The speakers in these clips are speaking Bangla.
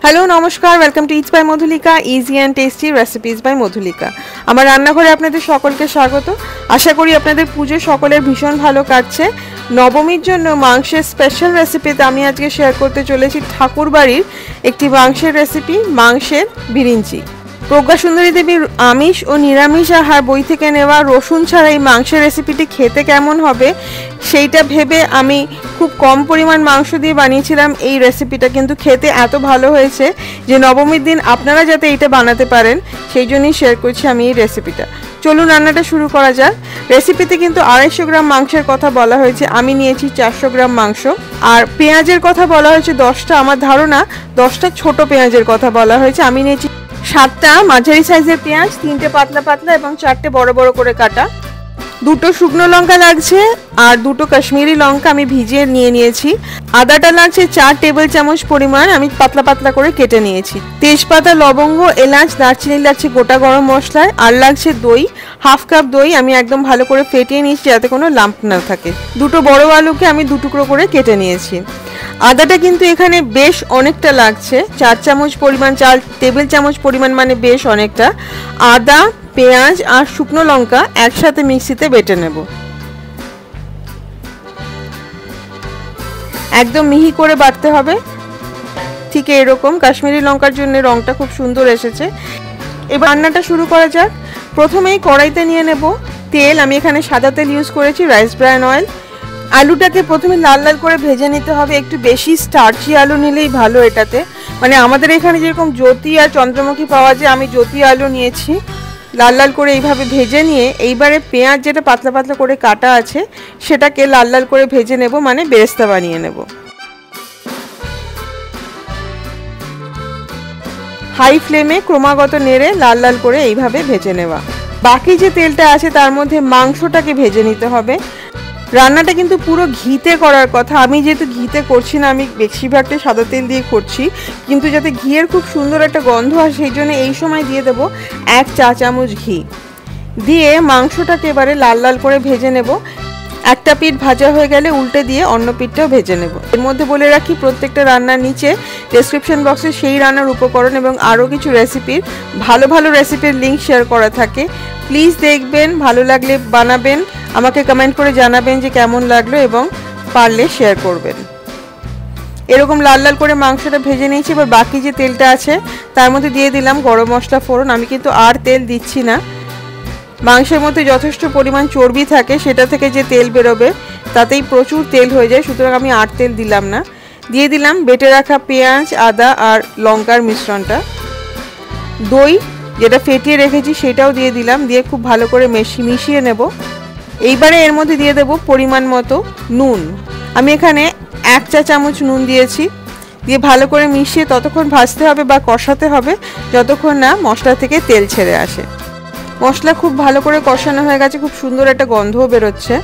হ্যালো নমস্কার, welcome to it's by Madhulika, easy and tasty recipes by Madhulika. আমার রান্নাঘরে আপনাদের সকলকে স্বাগত। আশা করি আপনাদের পুজো সকলের ভীষণ ভালো কাটছে। নবমীর জন্য মাংসের স্পেশাল রেসিপিতে আমি আজকে শেয়ার করতে চলেছি ঠাকুর বাড়ির একটি মাংসের রেসিপি, মাংসের বিরিঞ্চি। প্রজ্ঞা সুন্দরী দেবীর আমিষ ও নিরামিষ আহার বই থেকে নেওয়া রসুন ছাড়া এই মাংসের রেসিপিটি খেতে কেমন হবে সেইটা ভেবে আমি খুব কম পরিমাণ মাংস দিয়ে বানিয়েছিলাম এই রেসিপিটা, কিন্তু খেতে এত ভালো হয়েছে যে নবমীর দিন আপনারা যাতে এইটা বানাতে পারেন সেই জন্যই শেয়ার করছি আমি এই রেসিপিটা। চলুন রান্নাটা শুরু করা যাক। রেসিপিতে কিন্তু 250 গ্রাম মাংসের কথা বলা হয়েছে, আমি নিয়েছি 400 গ্রাম মাংস। আর পেঁয়াজের কথা বলা হয়েছে 10টা, আমার ধারণা 10টা ছোট পেঁয়াজের কথা বলা হয়েছে। আমি নিয়েছি 7টা মাঝারি সাইজের পেঁয়াজ, 3টে পাতলা পাতলা এবং 4টে বড় বড় করে কাটা। 2টো শুকনো লঙ্কা লাগছে আর 2টো কাশ্মীরি লঙ্কা আমি ভিজিয়ে নিয়েছি। আদাটা লাগছে 4 টেবিল চামচ পরিমাণ, আমি পাতলা পাতলা করে কেটে নিয়েছি। তেজপাতা, লবঙ্গ, এলাচ, দারচিনি লাগছে গোটা গরম মশলায়। আর লাগছে দই, 1/2 কাপ দই আমি একদম ভালো করে ফেটিয়ে নিয়েছি যাতে কোনো লাম্প না থাকে। 2টো বড় আলুকে আমি 2 টুকরো করে কেটে নিয়েছি। আদাটা কিন্তু এখানে বেশ অনেকটা লাগছে, 4 চামচ পরিমাণ, 4 টেবিল চামচ পরিমাণ, মানে বেশ অনেকটা। আদা, পেঁয়াজ আর শুকনো লঙ্কা একসাথে মিক্সিতে বেটে নেব। একদম মিহি করে বাটতে হবে, ঠিক এরকম। কাশ্মীরি লঙ্কার জন্য রংটা খুব সুন্দর এসেছে। এবার রান্নাটা শুরু করা যাক। প্রথমেই কড়াইতে নিয়ে নেব তেল। আমি এখানে সাদা তেল ইউজ করেছি, রাইস ব্রান অয়েল। আলুটাকে প্রথমে লাল লাল করে ভেজে নিতে হবে, একটু বেশি স্টার্চি আলু নিলেই ভালো এটাতে। মানে আমাদের এখানে যেরকম জ্যোতি আর চন্দ্রমুখী পাওয়া যায়, আমি জ্যোতি আলু নিয়েছি। লাল লাল করে এইভাবে ভেজে নিয়ে এইবারে পেঁয়াজ যেটা পাতলা পাতলা করে কাটা আছে সেটাকে লাল লাল করে ভেজে নেব, মানে বেরেস্তা বানিয়ে নেব। হাই ফ্লেমে ক্রমাগত নেড়ে লাল লাল করে এইভাবে ভেজে নেওয়া। বাকি যে তেলটা আছে তার মধ্যে মাংসটাকে ভেজে নিতে হবে। রান্নাটা কিন্তু পুরো ঘিতে করার কথা, আমি যেহেতু ঘিতে করছি না, আমি বেশিরভাগটা সাদা তেল দিয়ে করছি, কিন্তু যাতে ঘিয়ের খুব সুন্দর একটা গন্ধ হয় সেই জন্য এই সময় দিয়ে দেবো 1 চা চামচ ঘি। দিয়ে মাংসটাকে এবারে লাল লাল করে ভেজে নেব। একটা পিঠ ভাজা হয়ে গেলে উল্টে দিয়ে অন্য পিঠটাও ভেজে নেব। এর মধ্যে বলে রাখি, প্রত্যেকটা রান্নার নিচে ডেসক্রিপশন বক্সে সেই রান্নার উপকরণ এবং আরও কিছু রেসিপির ভালো ভালো রেসিপির লিঙ্ক শেয়ার করা থাকে। প্লিজ দেখবেন, ভালো লাগলে বানাবেন, আমাকে কমেন্ট করে জানাবেন যে কেমন লাগলো এবং পারলে শেয়ার করবেন। এরকম লাল লাল করে মাংসটা ভেজে নিয়েছি। এবার বাকি যে তেলটা আছে তার মধ্যে দিয়ে দিলাম গরম মশলা ফোড়ন। আমি কিন্তু আর তেল দিচ্ছি না, মাংসের মধ্যে যথেষ্ট পরিমাণ চর্বি থাকে, সেটা থেকে যে তেল বেরোবে তাতেই প্রচুর তেল হয়ে যায়, সুতরাং আমি আর তেল দিলাম না। দিয়ে দিলাম বেটে রাখা পেঁয়াজ, আদা আর লঙ্কার মিশ্রণটা। দই যেটা ফেটিয়ে রেখেছি সেটাও দিয়ে দিলাম, দিয়ে খুব ভালো করে মিশিয়ে নেব। এইবারে এর মধ্যে দিয়ে দেব পরিমাণ মতো নুন। আমি এখানে 1 চা চামচ নুন দিয়েছি। দিয়ে ভালো করে মিশিয়ে ততক্ষণ ভাজতে হবে বা কষাতে হবে যতক্ষণ না মশলা থেকে তেল ছেড়ে আসে। মশলা খুব ভালো করে কষানো হয়ে গেছে, খুব সুন্দর একটা গন্ধও বেরোচ্ছে।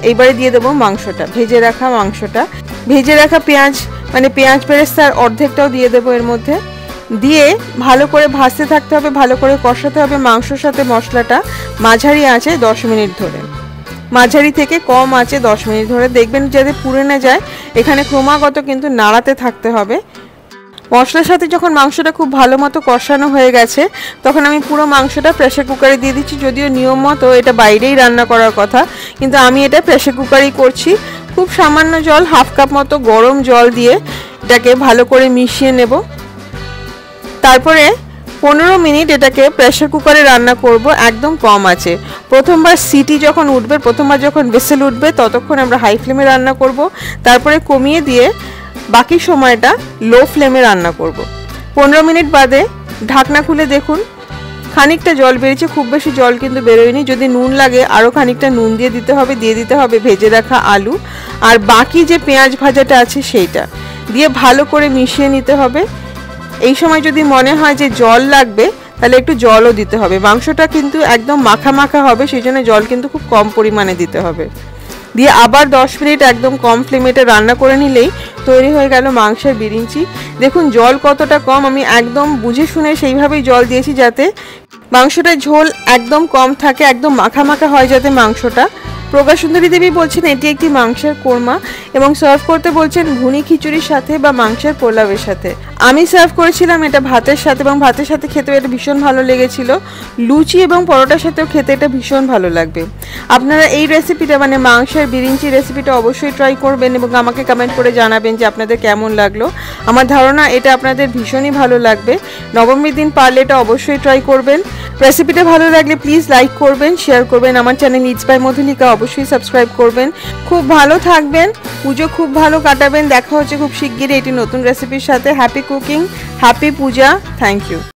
এইবারে দিয়ে দেবো মাংসটা, ভেজে রাখা মাংসটা। ভেজে রাখা পেঁয়াজ, মানে পেঁয়াজ বেরেস্তার অর্ধেকটাও দিয়ে দেবো এর মধ্যে। দিয়ে ভালো করে ভাজতে থাকতে হবে, ভালো করে কষাতে হবে মাংসর সাথে মশলাটা। মাঝারি আঁচে 10 মিনিট ধরে, মাঝারি থেকে কম আঁচে 10 মিনিট ধরে, দেখবেন যাতে পুড়ে না যায়। এখানে ক্রমাগত কিন্তু নাড়াতে থাকতে হবে। মশলার সাথে যখন মাংসটা খুব ভালো মতো কষানো হয়ে গেছে তখন আমি পুরো মাংসটা প্রেসার কুকারে দিয়ে দিচ্ছি। যদিও নিয়ম মতো এটা বাইরেই রান্না করার কথা, কিন্তু আমি এটা প্রেসার কুকারেই করছি। খুব সামান্য জল, 1/2 কাপ মতো গরম জল দিয়ে এটাকে ভালো করে মিশিয়ে নেব। তারপরে 15 মিনিট এটাকে প্রেসার কুকারে রান্না করব, একদম কম আছে। প্রথমবার সিটি যখন উঠবে, প্রথমবার যখন হুইসেল উঠবে ততক্ষণ আমরা হাই ফ্লেমে রান্না করব। তারপরে কমিয়ে দিয়ে বাকি সময়টা লো ফ্লেমে রান্না করব। 15 মিনিট বাদে ঢাকনা খুলে দেখুন খানিকটা জল বেরিয়েছে, খুব বেশি জল কিন্তু বেরোয়নি। যদি নুন লাগে আরও খানিকটা নুন দিয়ে দিতে হবে ভেজে রাখা আলু আর বাকি যে পেঁয়াজ ভাজাটা আছে সেইটা দিয়ে ভালো করে মিশিয়ে নিতে হবে। এই সময় যদি মনে হয় যে জল লাগবে তাহলে একটু জলও দিতে হবে। মাংসটা কিন্তু একদম মাখা মাখা হবে, সেই জন্য জল কিন্তু খুব কম পরিমাণে দিতে হবে। দিয়ে আবার 10 মিনিট একদম কম ফ্লেমে রান্না করে নিলেই তৈরি হয়ে গেল মাংসের বিরিঞ্চি। দেখুন জল কতটা কম, আমি একদম বুঝে শুনে সেইভাবেই জল দিয়েছি, যাতে মাংসটার ঝোল একদম কম থাকে, একদম মাখা মাখা হয় যাতে মাংসটা। প্রজ্ঞা সুন্দরী দেবী বলছেন এটি একটি মাংসের কোরমা এবং সার্ভ করতে বলছেন ভুনি খিচুড়ির সাথে বা মাংসের পোলাওয়ের সাথে। আমি সার্ভ করেছিলাম এটা ভাতের সাথে এবং ভাতের সাথে খেতেও এটা ভীষণ ভালো লেগেছিল। লুচি এবং পরোটার সাথেও খেতে এটা ভীষণ ভালো লাগবে। আপনারা এই রেসিপিটা মানে মাংসের বিরিঞ্চি রেসিপিটা অবশ্যই ট্রাই করবেন এবং আমাকে কমেন্ট করে জানাবেন যে আপনাদের কেমন লাগলো। আমার ধারণা এটা আপনাদের ভীষণই ভালো লাগবে। নবমীর দিন পারলে এটা অবশ্যই ট্রাই করবেন। রেসিপিটা ভালো লাগলে প্লিজ লাইক করবেন, শেয়ার করবেন। আমার চ্যানেল ইটস বাই মধুলিকা অবশ্যই সাবস্ক্রাইব করবেন। খুব ভালো থাকবেন, পুজো খুব ভালো কাটাবেন। দেখা হচ্ছে খুব শিগগিরই এটি নতুন রেসিপির সাথে। Happy cooking, happy Puja. Thank you.